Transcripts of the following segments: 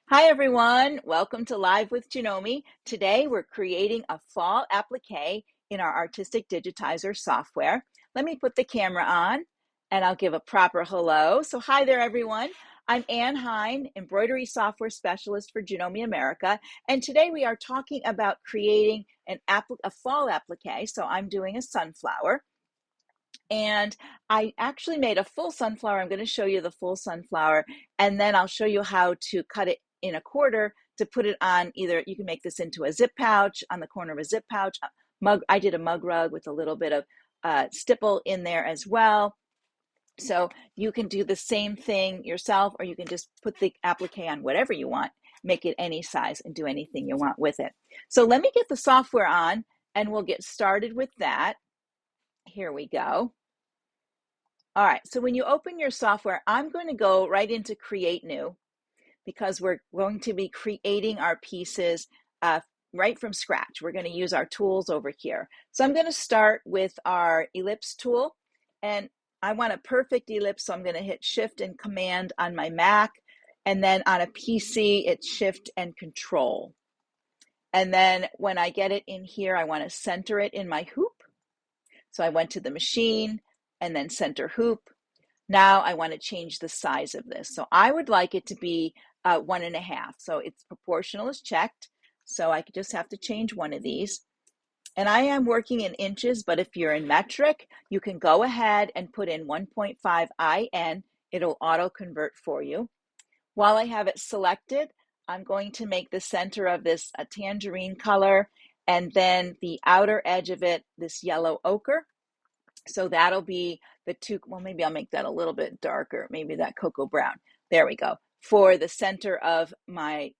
Hi everyone, welcome to Live with Janome. Today we're creating a fall applique in our Artistic Digitizer software. Let me put the camera on and I'll give a proper hello. So hi there everyone, I'm Anne Hein, embroidery software specialist for Janome America, and today we are talking about creating a fall applique. So I'm doing a sunflower. And I actually made a full sunflower. I'm going to show you the full sunflower, and then I'll show you how to cut it in a quarter to put it on either, you can make this into a zip pouch, on the corner of a zip pouch, mug. I did a mug rug with a little bit of stipple in there as well. So you can do the same thing yourself, or you can just put the applique on whatever you want, make it any size and do anything you want with it. So let me get the software on and we'll get started with that. Here we go. All right, so when you open your software, I'm going to go right into Create New because we're going to be creating our pieces right from scratch. We're going to use our tools over here. So I'm going to start with our ellipse tool, and I want a perfect ellipse, so I'm going to hit Shift and Command on my Mac, and then on a PC, it's Shift and Control. And then when I get it in here, I want to center it in my hoop. So I went to the machine and then center hoop. Now I want to change the size of this. So I would like it to be 1.5. So it's proportional is checked. So I just have to change one of these. And I am working in inches, but if you're in metric, you can go ahead and put in 1.5 IN. It'll auto convert for you. While I have it selected, I'm going to make the center of this a tangerine color, and then the outer edge of it, this yellow ochre. So that'll be the two, well, maybe I'll make that a little bit darker, maybe that cocoa brown. There we go, for the center of my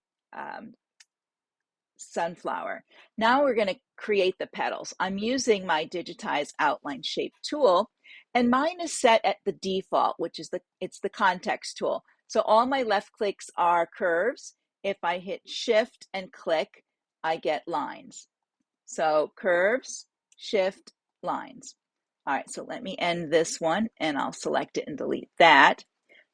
sunflower. Now we're going to create the petals. I'm using my Digitize Outline Shape tool, and mine is set at the default, which is it's the context tool. So all my left clicks are curves. If I hit Shift and click, I get lines. So curves, shift, lines. All right, so let me end this one and I'll select it and delete that.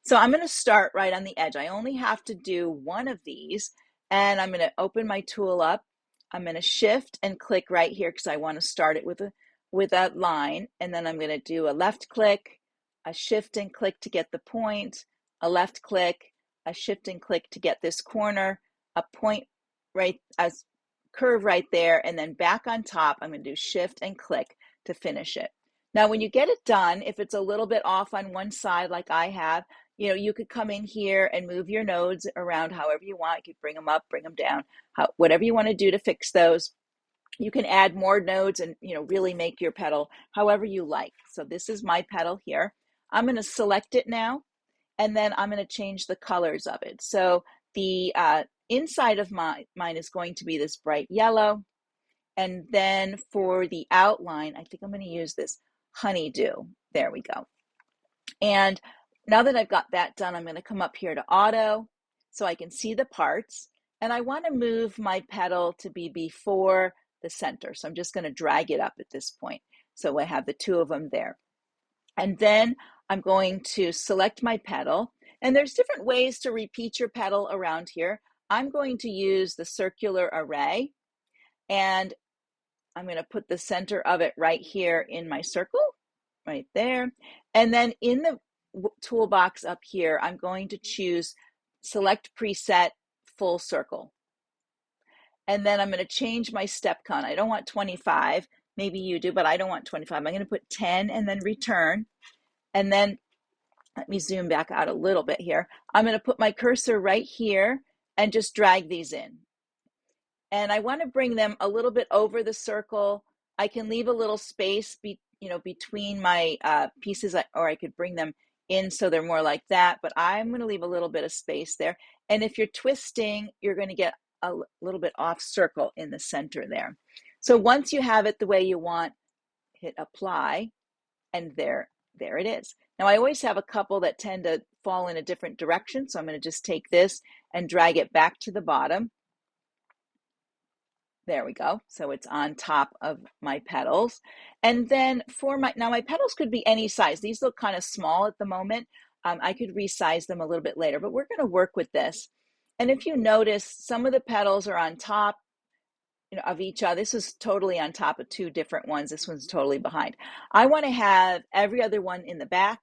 So I'm going to start right on the edge. I only have to do one of these, and I'm going to open my tool up. I'm going to shift and click right here because I want to start it with a line, and then I'm going to do a left click, a shift and click to get the point, a left click, a shift and click to get this corner, a point right, as curve right there, and then back on top, I'm going to do shift and click to finish it. Now, when you get it done, if it's a little bit off on one side like I have, you could come in here and move your nodes around however you want. You could bring them up, bring them down, whatever you want to do to fix those. You can add more nodes and, really make your petal however you like. So this is my petal here. I'm going to select it now, and then I'm going to change the colors of it. So the inside of mine is going to be this bright yellow. And then for the outline, I think I'm going to use this honeydew. There we go. And now that I've got that done, I'm going to come up here to auto so I can see the parts. And I want to move my petal to be before the center. So I'm just going to drag it up at this point. So I have the two of them there. And then I'm going to select my petal. And there's different ways to repeat your petal around here. I'm going to use the circular array, and I'm going to put the center of it right here in my circle, right there. And then in the toolbox up here, I'm going to choose Select Preset Full Circle. And then I'm going to change my step count. I don't want 25. Maybe you do, but I don't want 25. I'm going to put 10 and then return. And then let me zoom back out a little bit here. I'm going to put my cursor right here and just drag these in. And I want to bring them a little bit over the circle. I can leave a little space between my pieces, or I could bring them in so they're more like that, but I'm going to leave a little bit of space there. And if you're twisting, you're going to get a little bit off circle in the center there. So once you have it the way you want, hit apply, and there it is. Now I always have a couple that tend to fall in a different direction, so I'm going to just take this and drag it back to the bottom. There we go. So it's on top of my petals. And then now my petals could be any size. These look kind of small at the moment. I could resize them a little bit later, but we're going to work with this. And if you notice, some of the petals are on top, of each other. This is totally on top of two different ones. This one's totally behind. I want to have every other one in the back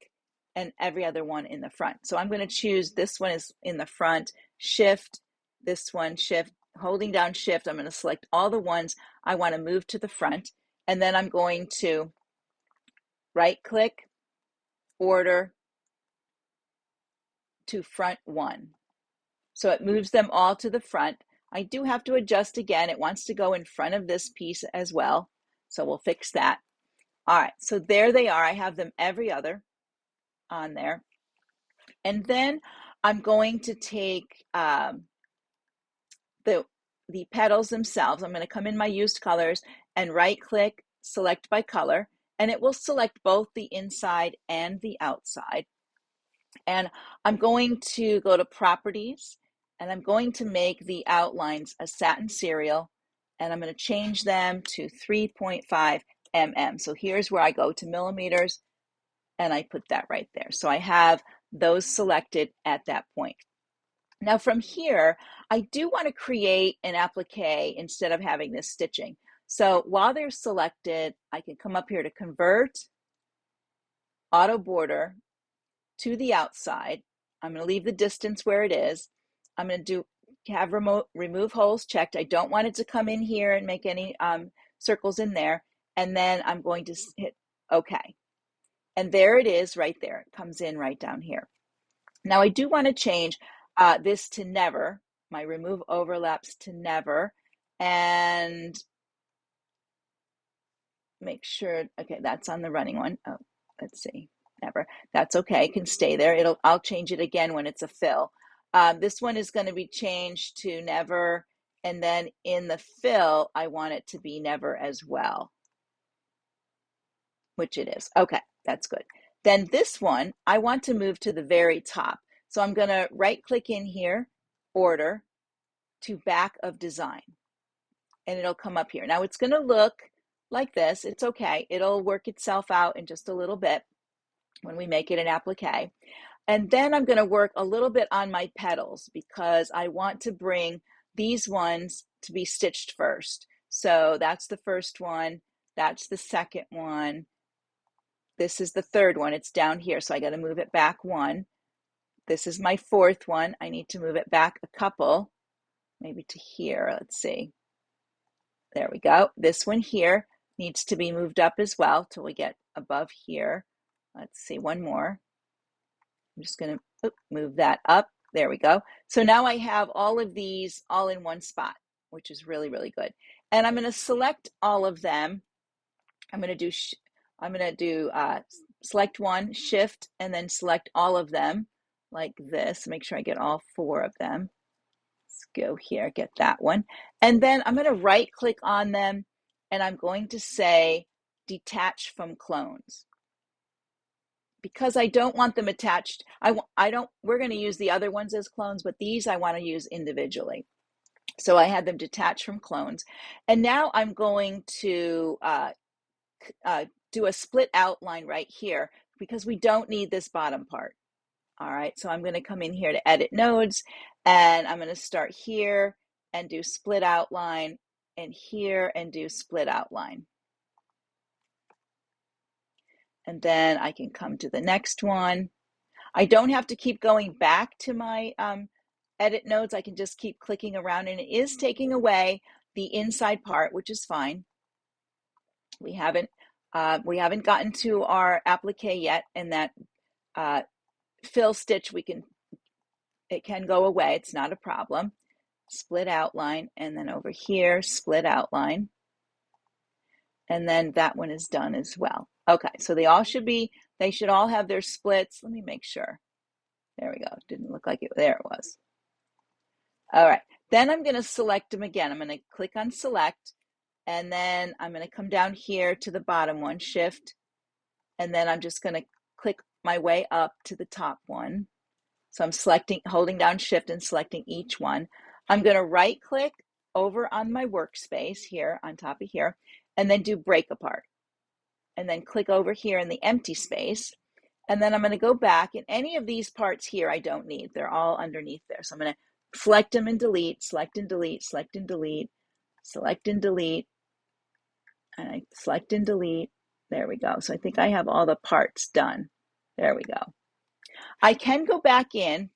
and every other one in the front. So I'm going to choose this one is in the front, shift, this one, shift, holding down shift. I'm going to select all the ones I want to move to the front. And then I'm going to right click, order to front one. So it moves them all to the front. I do have to adjust again. It wants to go in front of this piece as well. So we'll fix that. All right, so there they are. I have them every other on there. And then I'm going to take the petals themselves. I'm going to come in my used colors and right click, select by color, and it will select both the inside and the outside. And I'm going to go to properties, and I'm going to make the outlines a satin serial, and I'm going to change them to 3.5 mm. So here's where I go to millimeters, and I put that right there. So I have those selected at that point. Now from here, I do want to create an applique instead of having this stitching. So while they're selected, I can come up here to convert, auto border to the outside. I'm going to leave the distance where it is. I'm going to have remove holes checked. I don't want it to come in here and make any circles in there. And then I'm going to hit OK. And there it is right there. It comes in right down here. Now I do want to change this to never, my remove overlaps to never, and make sure, okay, that's on the running one. Oh, let's see, never. That's okay, it can stay there. I'll change it again when it's a fill. This one is going to be changed to never, and then in the fill, I want it to be never as well, which it is. Okay, that's good. Then this one, I want to move to the very top. So I'm going to right click in here, order to back of design, and it'll come up here. Now it's going to look like this. It's okay. It'll work itself out in just a little bit when we make it an applique. And then I'm going to work a little bit on my petals because I want to bring these ones to be stitched first. So that's the first one. That's the second one. This is the third one. It's down here, so I got to move it back one. This is my fourth one. I need to move it back a couple, maybe to here. Let's see. There we go. This one here needs to be moved up as well till we get above here. Let's see, one more. I'm just going to move that up. There we go. So now I have all of these all in one spot, which is really, really good. And I'm going to select all of them. I'm going to do select one, shift, and then select all of them like this. Make sure I get all four of them. Let's go here, get that one. And then I'm going to right click on them and I'm going to say detach from clones. Because I don't want them attached, we're going to use the other ones as clones, but these I want to use individually. So I had them detached from clones. And now I'm going to do a split outline right here because we don't need this bottom part. All right, so I'm going to come in here to edit nodes and I'm going to start here and do split outline and here and do split outline. And then I can come to the next one. I don't have to keep going back to my edit nodes. I can just keep clicking around and it is taking away the inside part, which is fine. We haven't gotten to our applique yet, and that fill stitch it can go away. It's not a problem. Split outline, and then over here, split outline. And then that one is done as well. Okay, so they should all have their splits. Let me make sure. There we go. Didn't look like it. There it was. All right, then I'm going to select them again. I'm going to click on select, and then I'm going to come down here to the bottom one, shift, and then I'm just going to click my way up to the top one. So I'm holding down shift and selecting each one. I'm going to right click over on my workspace here on top of here, and then do break apart. And then click over here in the empty space. And then I'm going to go back, and any of these parts here I don't need. They're all underneath there. So I'm going to select them and delete, select and delete, select and delete, select and delete, and I select and delete. There we go. So I think I have all the parts done. There we go. I can go back in,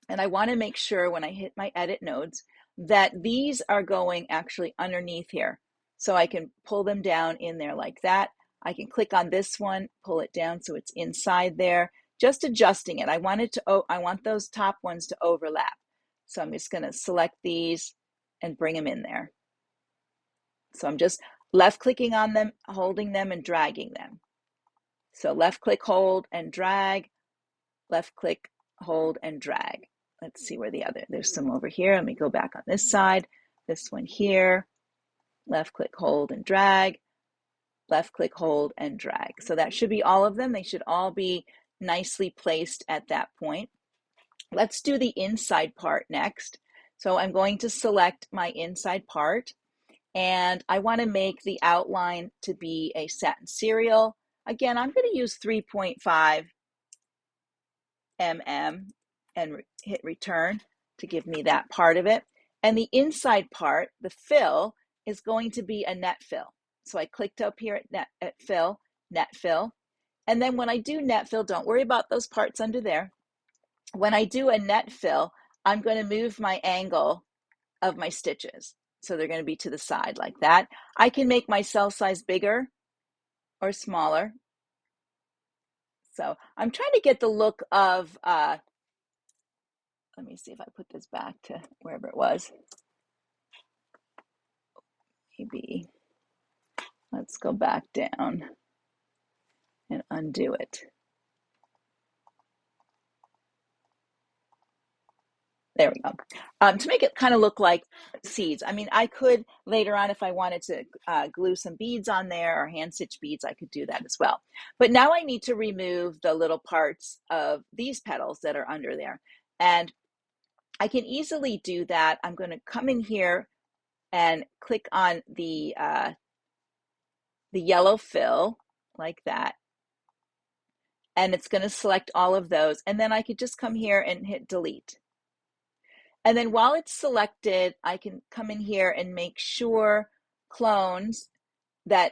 and I want to make sure when I hit my edit nodes that these are going actually underneath here. So I can pull them down in there like that. I can click on this one, pull it down so it's inside there, just adjusting it. I want those top ones to overlap. So I'm just going to select these and bring them in there. So I'm just left clicking on them, holding them and dragging them. So left click, hold and drag, left click, hold and drag. Let's see where there's some over here. Let me go back on this side. This one here, left click, hold and drag, left click, hold and drag. So that should be all of them. They should all be nicely placed at that point. Let's do the inside part next. So I'm going to select my inside part, and I want to make the outline to be a satin serial. Again, I'm going to use 3.5 mm and hit return to give me that part of it. And the inside part, the fill, is going to be a net fill. So I clicked up here at fill, net fill. And then when I do net fill, don't worry about those parts under there. When I do a net fill, I'm going to move my angle of my stitches. So they're going to be to the side like that. I can make my cell size bigger or smaller. So I'm trying to get the look of, let me see if I put this back to wherever it was. Maybe let's go back down and undo it. There we go. To make it kind of look like seeds. I mean, I could later on, if I wanted to glue some beads on there or hand stitch beads, I could do that as well. But now I need to remove the little parts of these petals that are under there. And I can easily do that. I'm going to come in here and click on the yellow fill like that. And it's going to select all of those. And then I could just come here and hit delete. And then while it's selected, I can come in here and make sure clones that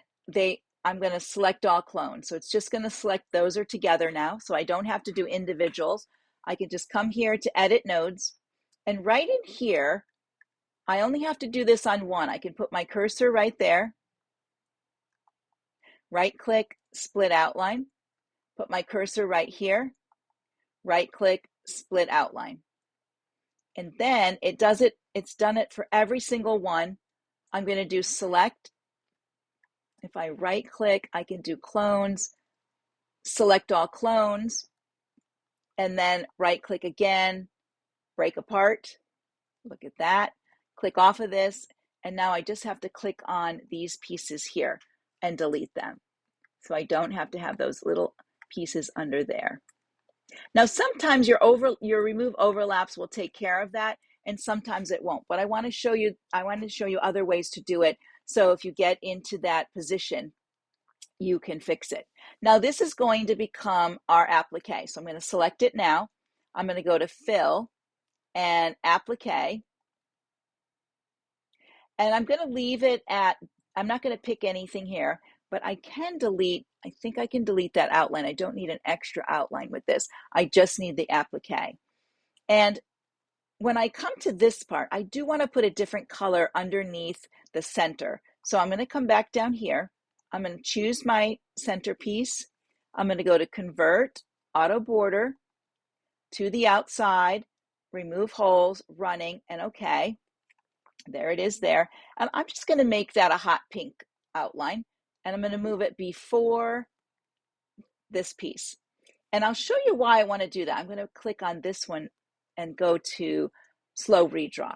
I'm going to select all clones. So it's just going to select those are together now. So I don't have to do individuals. I can just come here to edit nodes. And right in here, I only have to do this on one. I can put my cursor right there. Right click, split outline. Put my cursor right here. Right click, split outline. And then it's done it for every single one. I'm going to do select. If I right click, I can do clones, select all clones, and then right click again, break apart. Look at that. Click off of this. And now I just have to click on these pieces here and delete them. So I don't have to have those little pieces under there. Now, sometimes your remove overlaps will take care of that, and sometimes it won't. But I want to show you other ways to do it. So if you get into that position, you can fix it. Now, this is going to become our applique. So I'm going to select it now. I'm going to go to Fill and Applique. And I'm going to leave it at, I'm not going to pick anything here, but I can delete, I think I can delete that outline. I don't need an extra outline with this. I just need the applique. And when I come to this part, I do want to put a different color underneath the center. So I'm going to come back down here. I'm going to choose my centerpiece. I'm going to go to Convert, Auto Border, to the outside, remove holes, running, and OK. There it is there. And I'm just going to make that a hot pink outline. And I'm going to move it before this piece. And I'll show you why I want to do that. I'm going to click on this one and go to slow redraw.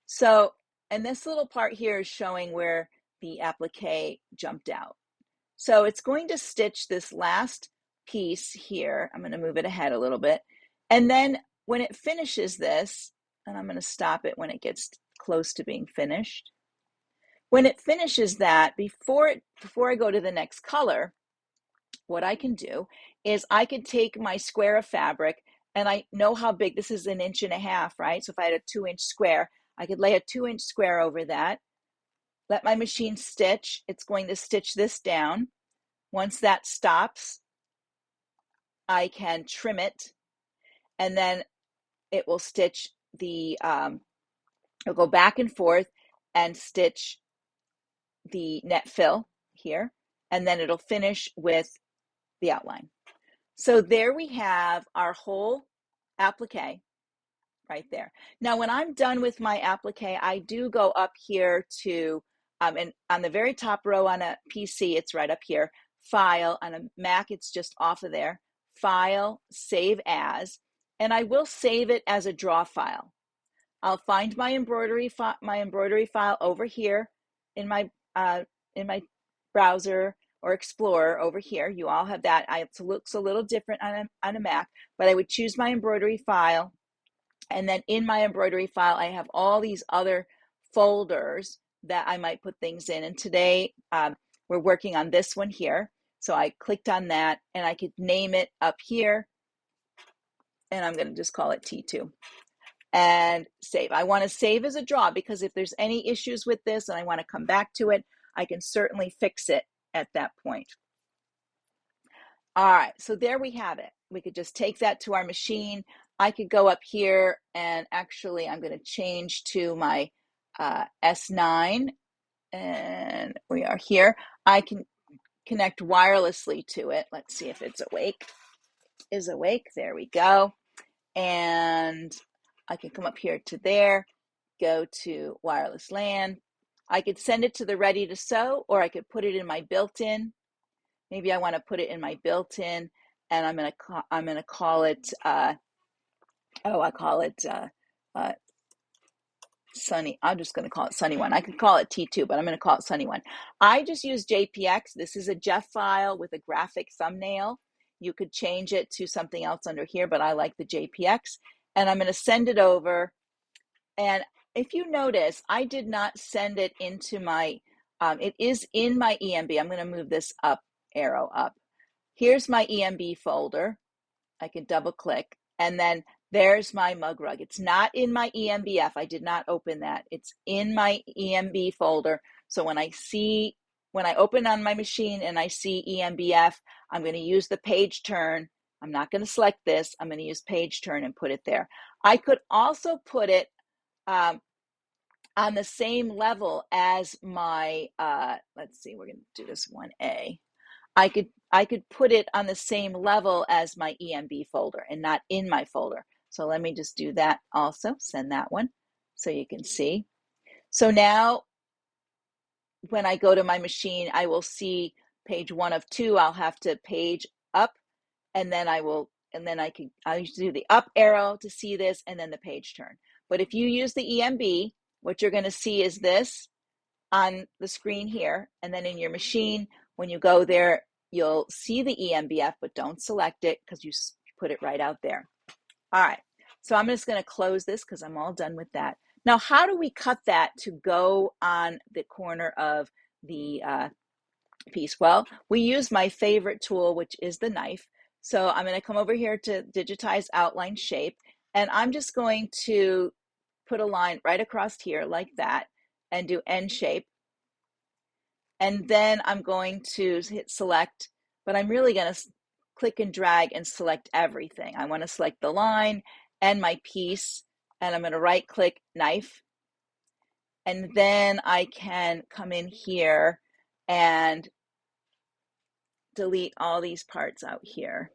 So, and this little part here is showing where the applique jumped out. So it's going to stitch this last piece here. I'm going to move it ahead a little bit. And then when it finishes this, and I'm going to stop it when it gets close to being finished. When it finishes that, before I go to the next color, what I can do is I could take my square of fabric and I know how big, this is 1.5 inches, right? So if I had a 2-inch square, I could lay a 2-inch square over that, let my machine stitch. It's going to stitch this down. Once that stops, I can trim it, and then it will stitch the, it'll go back and forth and stitch the net fill here, and then it'll finish with the outline. So there we have our whole applique right there. Now, when I'm done with my applique, I do go up here to, and on the very top row on a PC, it's right up here, File. On a Mac, it's just off of there, File, Save As, and I will save it as a draw file. I'll find my embroidery file over here in my browser or Explorer over here. You all have that. It looks a little different on a Mac, but I would choose my embroidery file. And then in my embroidery file, I have all these other folders that I might put things in. And today we're working on this one here. So I clicked on that, and I could name it up here. And I'm going to just call it T2. And save. I want to save as a draw, because if there's any issues with this and I want to come back to it, I can certainly fix it at that point. All right, so there we have it. We could just take that to our machine. I could go up here, and actually I'm going to change to my S9, and we are here. I can connect wirelessly to it. Let's see if it's awake. Is awake. There we go. And I can come up here to there, go to wireless LAN. I could send it to the ready to sew, or I could put it in my built-in. Maybe I want to put it in my built-in, and I'm gonna call it Sunny. I'm just gonna call it Sunny One. I could call it T2, but I'm gonna call it Sunny One. I just use JPX. This is a JEF file with a graphic thumbnail. You could change it to something else under here, but I like the JPX, and I'm gonna send it over. And if you notice, I did not send it into my, it is in my EMB. I'm going to move this arrow up. Here's my EMB folder. I can double click, and then there's my mug rug. It's not in my EMBF. I did not open that. It's in my EMB folder. So when I open on my machine and I see EMBF, I'm going to use the page turn. I'm not going to select this. I'm going to use page turn and put it there. I could also put it on the same level as my, let's see, we're going to do this 1A. I could put it on the same level as my EMB folder and not in my folder. So let me just do that also, send that one so you can see. So now when I go to my machine, I will see page 1 of 2. I'll have to page up, and then I'll do the up arrow to see this, and then the page turn. But if you use the EMB, what you're going to see is this on the screen here, and then in your machine, when you go there, you'll see the EMBF, but don't select it because you put it right out there. All right, so I'm just going to close this because I'm all done with that. Now, how do we cut that to go on the corner of the piece? Well, we use my favorite tool, which is the knife. So I'm going to come over here to Digitize Outline Shape, and I'm just going to put a line right across here like that and do End Shape. And then I'm going to hit Select, but I'm really going to click and drag and select everything. I want to select the line and my piece, and I'm going to right click, Knife, and then I can come in here and delete all these parts out here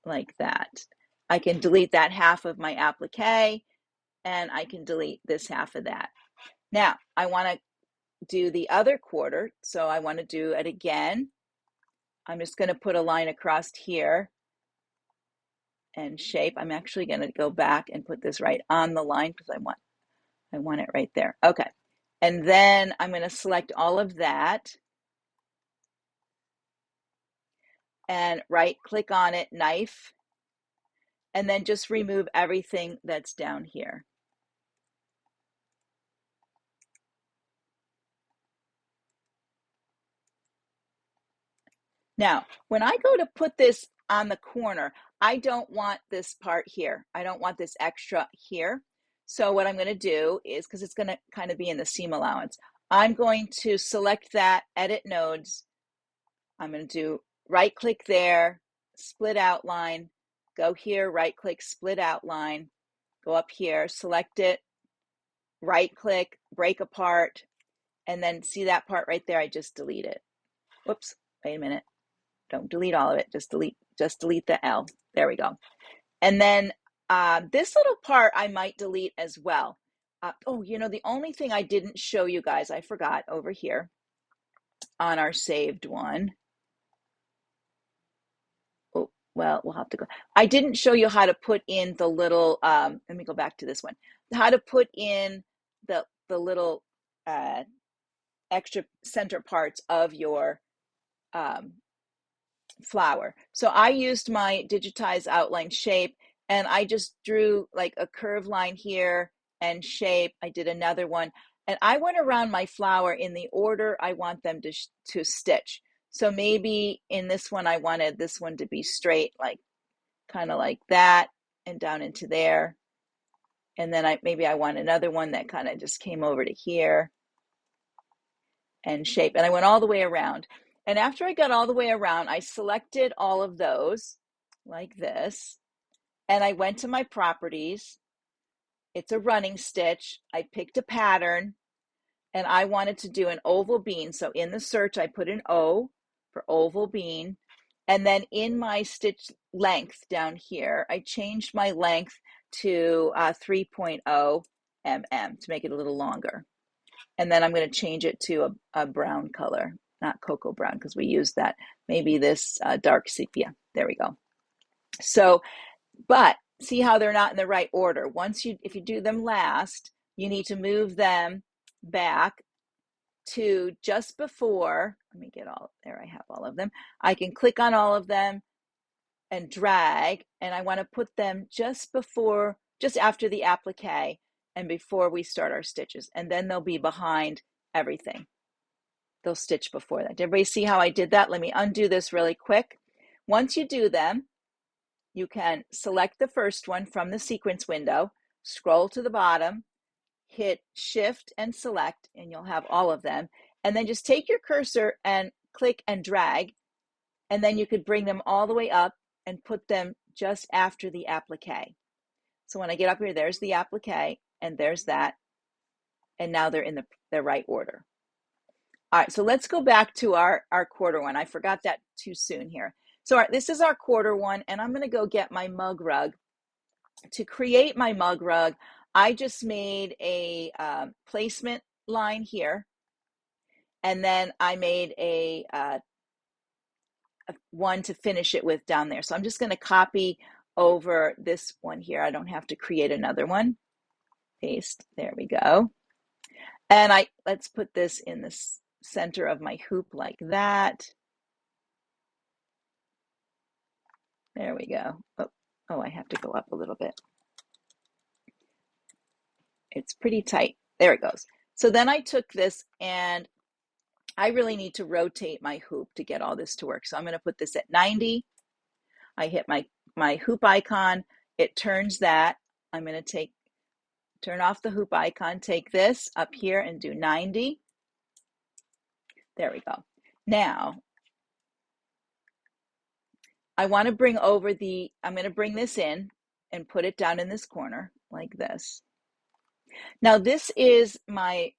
like that. I can delete that half of my applique, and I can delete this half of that. Now I want to do the other quarter, so I want to do it again. I'm just going to put a line across here and shape. I'm actually going to go back and put this right on the line because I want it right there. Okay, and then I'm going to select all of that and right click on it, Knife, and then just remove everything that's down here. Now, when I go to put this on the corner, I don't want this part here. I don't want this extra here. So what I'm going to do is, because it's going to kind of be in the seam allowance, I'm going to select that, edit nodes. I'm going to do right click there, split outline, go here, right click, split outline, go up here, select it, right click, break apart, and then see that part right there, I just delete it. Whoops, wait a minute. Don't delete all of it, just delete the L. There we go. And then this little part I might delete as well. Oh, you know, the only thing I didn't show you guys, I forgot over here on our saved one. Oh, well, we'll have to go. I didn't show you how to put in the little, let me go back to this one. How to put in the little extra center parts of your flower. So I used my digitize outline shape, and I just drew like a curved line here and shape. I did another one, and I went around my flower in the order I want them to stitch. So maybe in this one, I wanted this one to be straight, like kind of like that, and down into there. And then maybe I want another one that kind of just came over to here and shape. And I went all the way around. And after I got all the way around, I selected all of those like this. And I went to my properties. It's a running stitch. I picked a pattern, and I wanted to do an oval bean. So in the search, I put an O for oval bean. And then in my stitch length down here, I changed my length to 3.0 mm to make it a little longer. And then I'm going to change it to a brown color, not cocoa brown, because we used that. Maybe this dark sepia. There we go. So, but see how they're not in the right order. If you do them last, you need to move them back to just before. Let me get all, there I have all of them. I can click on all of them and drag, and I want to put them just after the applique and before we start our stitches. And then they'll be behind everything. They'll stitch before that. Did everybody see how I did that? Let me undo this really quick. Once you do them, you can select the first one from the sequence window, scroll to the bottom, hit shift and select, and you'll have all of them. And then just take your cursor and click and drag, and then you could bring them all the way up and put them just after the applique. So when I get up here, there's the applique, and there's that, and now they're in the right order. All right, so let's go back to our quarter one. I forgot that too soon here. So this is our quarter one, and I'm going to go get my mug rug. To create my mug rug, I just made a placement line here, and then I made a one to finish it with down there. So I'm just going to copy over this one here. I don't have to create another one. Paste, there we go. And let's put this in the center of my hoop like that. There we go. Oh, I have to go up a little bit. It's pretty tight. There it goes. So then I took this, and I really need to rotate my hoop to get all this to work. So I'm going to put this at 90. I hit my hoop icon. It turns that. I'm going to turn off the hoop icon, take this up here and do 90. There we go. Now, I want to bring over I'm going to bring this in and put it down in this corner like this. Now this is my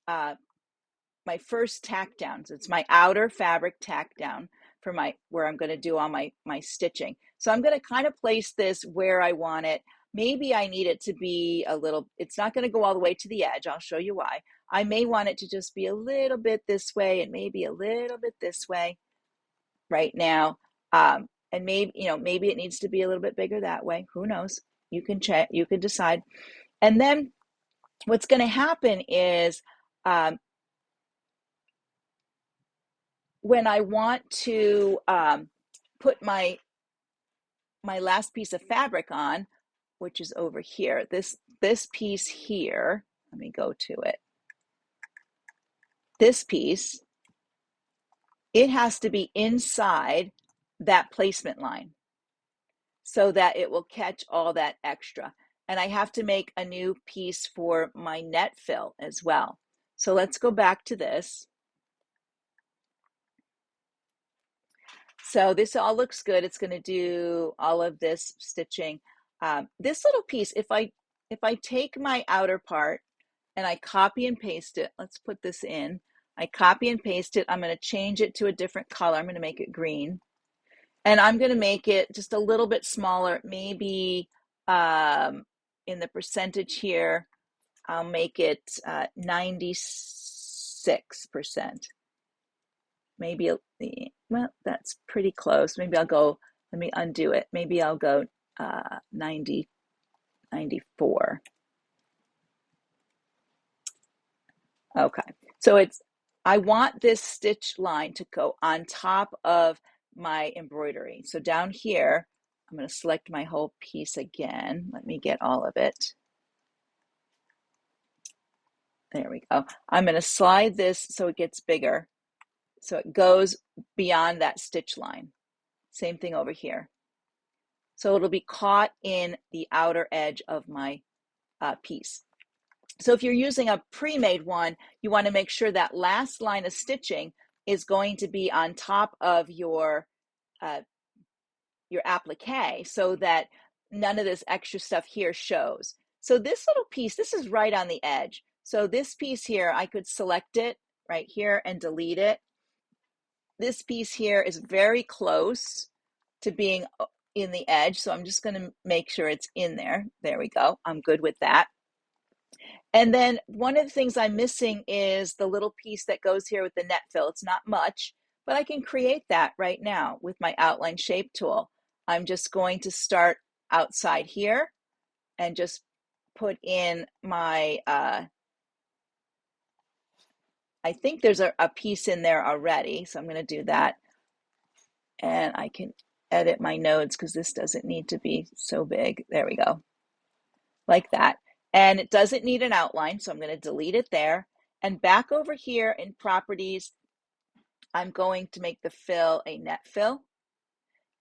first tack down. So it's my outer fabric tack down for where I'm going to do all my stitching. So I'm going to kind of place this where I want it. Maybe I need it to be it's not going to go all the way to the edge. I'll show you why. I may want it to just be a little bit this way and maybe a little bit this way right now. And maybe it needs to be a little bit bigger that way. Who knows? You can check, you can decide. And then what's going to happen is when I want to put my last piece of fabric on, which is over here, this piece here, let me go to it. This piece, it has to be inside that placement line so that it will catch all that extra. And I have to make a new piece for my net fill as well. So let's go back to this. So this all looks good. It's going to do all of this stitching. This little piece, if I take my outer part and I copy and paste it, let's put this in. I copy and paste it. I'm going to change it to a different color. I'm going to make it green. And I'm going to make it just a little bit smaller, maybe in the percentage here, I'll make it 96%. Maybe, well, that's pretty close. Maybe I'll go, let me undo it. Maybe I'll go 90, 94. Okay, so I want this stitch line to go on top of my embroidery. So down here, I'm going to select my whole piece again. Let me get all of it. There we go. I'm going to slide this so it gets bigger. So it goes beyond that stitch line. Same thing over here. So it'll be caught in the outer edge of my piece. So if you're using a pre-made one, you want to make sure that last line of stitching is going to be on top of your applique so that none of this extra stuff here shows. So this little piece, this is right on the edge. So this piece here, I could select it right here and delete it. This piece here is very close to being in the edge, so I'm just going to make sure it's in there. There we go. I'm good with that. And then one of the things I'm missing is the little piece that goes here with the net fill. It's not much, but I can create that right now with my outline shape tool. I'm just going to start outside here and just put in my, I think there's a piece in there already, so I'm going to do that. And I can edit my nodes because this doesn't need to be so big. There we go, like that. And it doesn't need an outline, so I'm going to delete it there. And back over here in properties, I'm going to make the fill a net fill.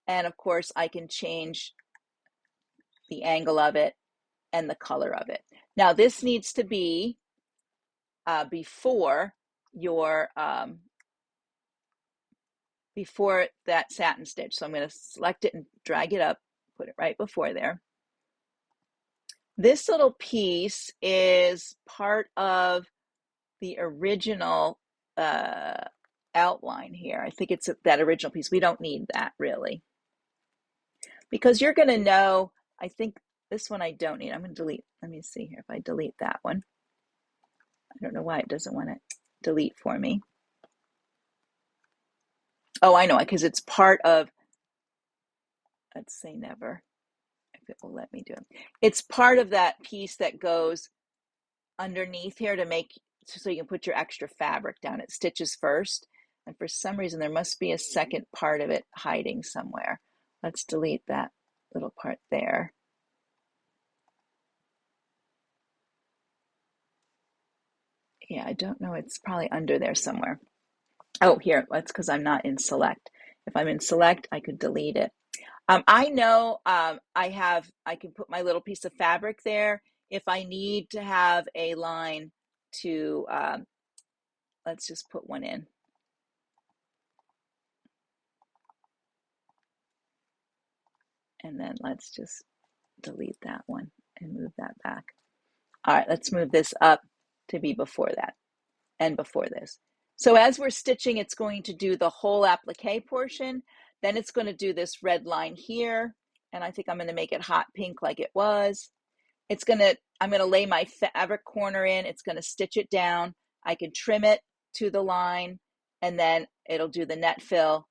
And of course, I can change the angle of it and the color of it. Now, this needs to be before your before that satin stitch. So I'm going to select it and drag it up, put it right before there. This little piece is part of the original outline here. I think it's that original piece. We don't need that really. Because you're going to know, I think this one I don't need. I'm going to delete. Let me see here if I delete that one. I don't know why it doesn't want to delete for me. Oh, I know, because it's part of, let's say never, if it will let me do it. It's part of that piece that goes underneath here to make, so you can put your extra fabric down. It stitches first, and for some reason there must be a second part of it hiding somewhere. Let's delete that little part there. Yeah, I don't know, it's probably under there somewhere. Oh, here, that's because I'm not in select. If I'm in select, I could delete it. I know I can put my little piece of fabric there if I need to have a line to, let's just put one in. And then let's just delete that one and move that back. All right, let's move this up to be before that and before this. So as we're stitching, it's going to do the whole applique portion. Then it's going to do this red line here. And I think I'm going to make it hot pink like it was. I'm going to lay my fabric corner in. It's going to stitch it down. I can trim it to the line, and then it'll do the net fill,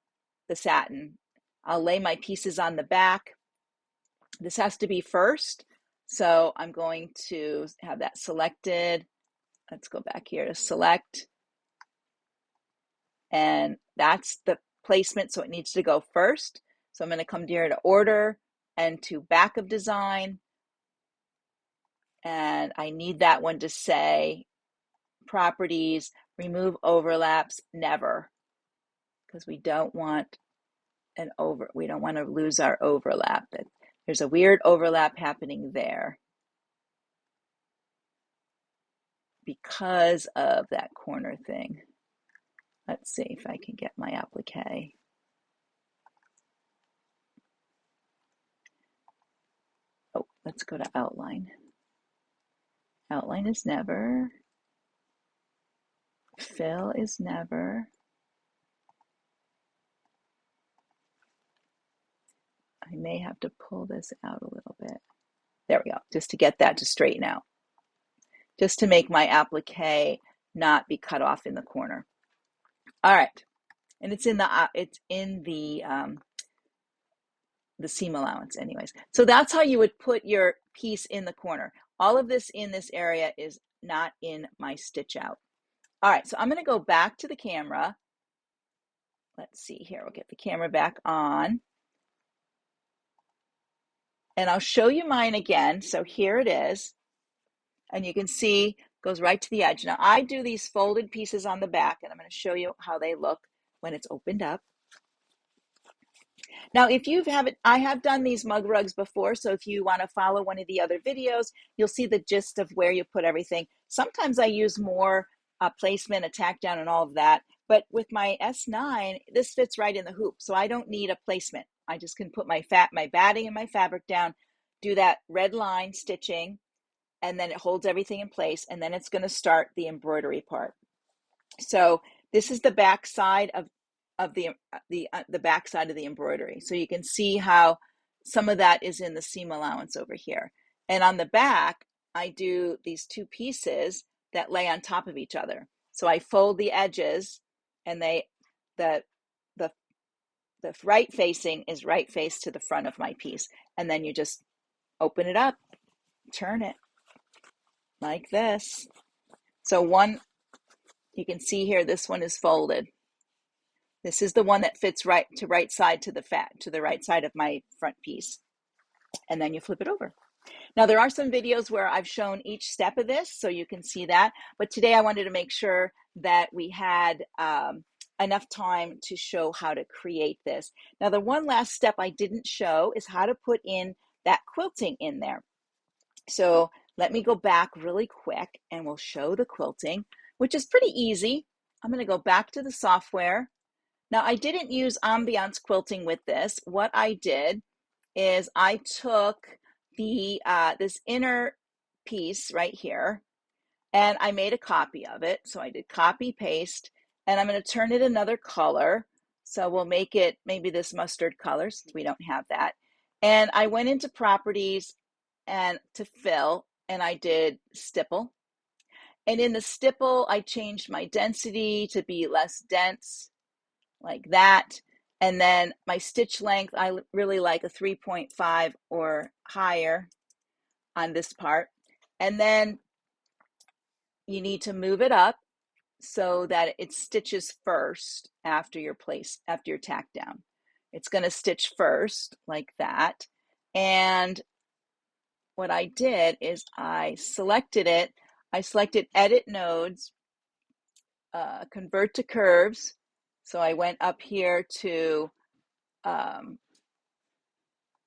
the satin. I'll lay my pieces on the back. This has to be first. So I'm going to have that selected. Let's go back here to select. And that's the placement, so it needs to go first. So I'm going to come here to order and to back of design. And I need that one to say properties, remove overlaps, never, because we don't want we don't want to lose our overlap. There's a weird overlap happening there because of that corner thing. Let's see if I can get my applique. Oh, let's go to outline. Outline is never. Fill is never. I may have to pull this out a little bit. There we go, just to get that to straighten out. Just to make my applique not be cut off in the corner. All right, and it's in the seam allowance anyways. So that's how you would put your piece in the corner. All of this in this area is not in my stitch out. All right, so I'm going to go back to the camera. Let's see here, we'll get the camera back on. And I'll show you mine again. So here it is. And you can see goes right to the edge. Now I do these folded pieces on the back, and I'm going to show you how they look when it's opened up. Now, if you haven't, I have done these mug rugs before, so if you want to follow one of the other videos, you'll see the gist of where you put everything. Sometimes I use more placement, a tack down, and all of that. But with my S9, this fits right in the hoop, so I don't need a placement. I just can put my batting and my fabric down, do that red line stitching, and then it holds everything in place, and then it's going to start the embroidery part. So this is the back side of the back side of the embroidery. So you can see how some of that is in the seam allowance over here. And on the back, I do these two pieces that lay on top of each other. So I fold the edges, and the right facing is right face to the front of my piece. And then you just open it up, turn it like this. So one, you can see here, this one is folded. This is the one that fits right side to the right side of my front piece. And then you flip it over. Now there are some videos where I've shown each step of this, so you can see that. But today I wanted to make sure that we had enough time to show how to create this. Now the one last step I didn't show is how to put in that quilting in there. So let me go back really quick and we'll show the quilting, which is pretty easy. I'm going to go back to the software. Now I didn't use ambiance quilting with this. What I did is I took the this inner piece right here and I made a copy of it. So I did copy paste, and I'm going to turn it another color. So we'll make it maybe this mustard color since we don't have that. And I went into properties and to fill, and I did stipple. And in the stipple, I changed my density to be less dense, like that. And then my stitch length, I really like a 3.5 or higher on this part. And then you need to move it up so that it stitches first after your tack down. It's going to stitch first like that. And what I did is I selected it. I selected edit nodes, convert to curves. So I went up here to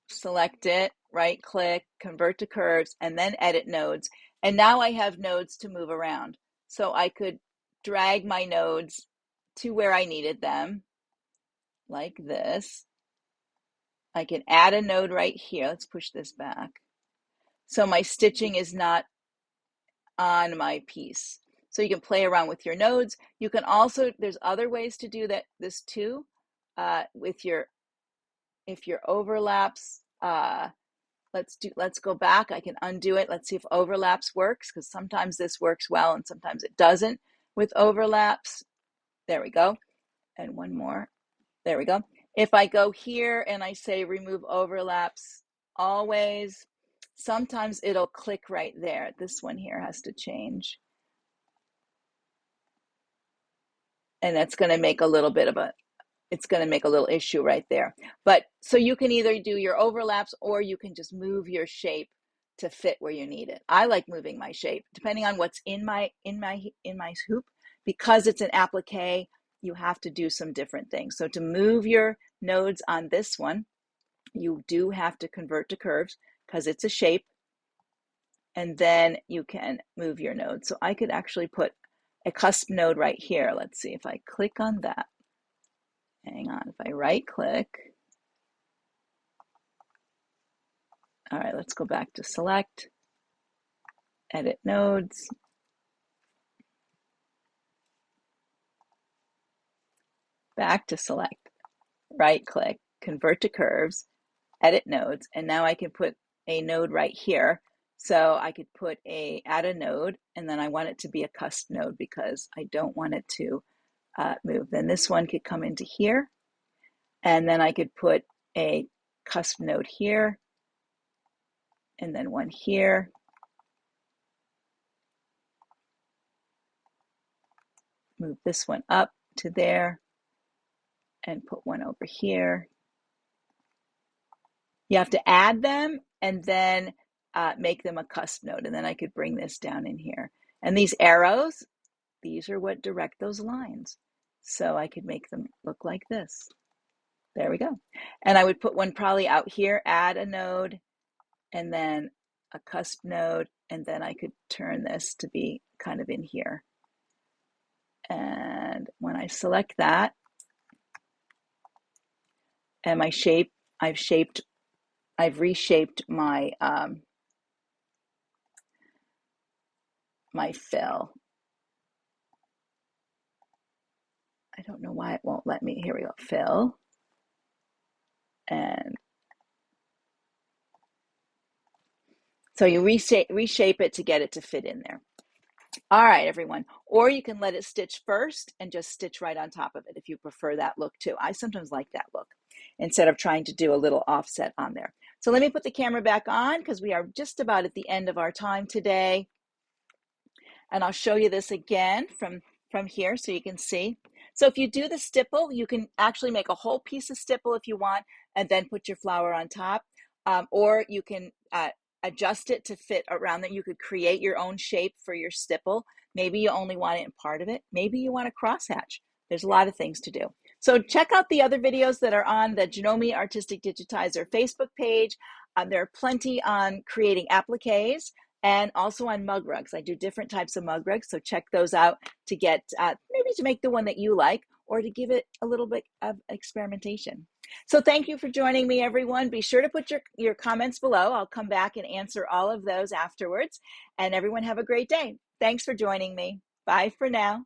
select it, right click, convert to curves, and then edit nodes. And now I have nodes to move around. So I could drag my nodes to where I needed them, like this. I can add a node right here. Let's push this back. So my stitching is not on my piece. So you can play around with your nodes. You can also, there's other ways to do this too, if your overlaps, let's go back. I can undo it. Let's see if overlaps works, because sometimes this works well and sometimes it doesn't with overlaps. There we go. And one more. There we go. If I go here and I say remove overlaps always, sometimes it'll click right there. This one here has to change. And that's going to make a little bit of it's going to make a little issue right there. But so you can either do your overlaps or you can just move your shape to fit where you need it. I like moving my shape depending on what's in my hoop. Because it's an applique, you have to do some different things. So to move your nodes on this one, you do have to convert to curves because it's a shape, and then you can move your node. So I could actually put a cusp node right here. Let's see if I click on that. Hang on, if I right click. All right, let's go back to select, edit nodes. Back to select, right click, convert to curves, edit nodes, and now I can put a node right here. So I could put add a node, and then I want it to be a cusp node because I don't want it to move. Then this one could come into here, and then I could put a cusp node here, and then one here. Move this one up to there, and put one over here. You have to add them and then make them a cusp node, and then I could bring this down in here. And these arrows, these are what direct those lines. So I could make them look like this. There we go. And I would put one probably out here, add a node, and then a cusp node, and then I could turn this to be kind of in here. And when I select that, and my shape, I've reshaped my my fill. I don't know why it won't let me. Here we go, fill. And so you reshape it to get it to fit in there. All right, everyone. Or you can let it stitch first and just stitch right on top of it if you prefer that look too. I sometimes like that look instead of trying to do a little offset on there. So let me put the camera back on because we are just about at the end of our time today. And I'll show you this again from here so you can see. So if you do the stipple, you can actually make a whole piece of stipple if you want and then put your flower on top. Or you can adjust it to fit around that. You could create your own shape for your stipple. Maybe you only want it in part of it. Maybe you want a crosshatch. There's a lot of things to do. So check out the other videos that are on the Janome Artistic Digitizer Facebook page. There are plenty on creating appliques and also on mug rugs. I do different types of mug rugs, so check those out to get, maybe to make the one that you like or to give it a little bit of experimentation. So thank you for joining me, everyone. Be sure to put your comments below. I'll come back and answer all of those afterwards. And everyone have a great day. Thanks for joining me. Bye for now.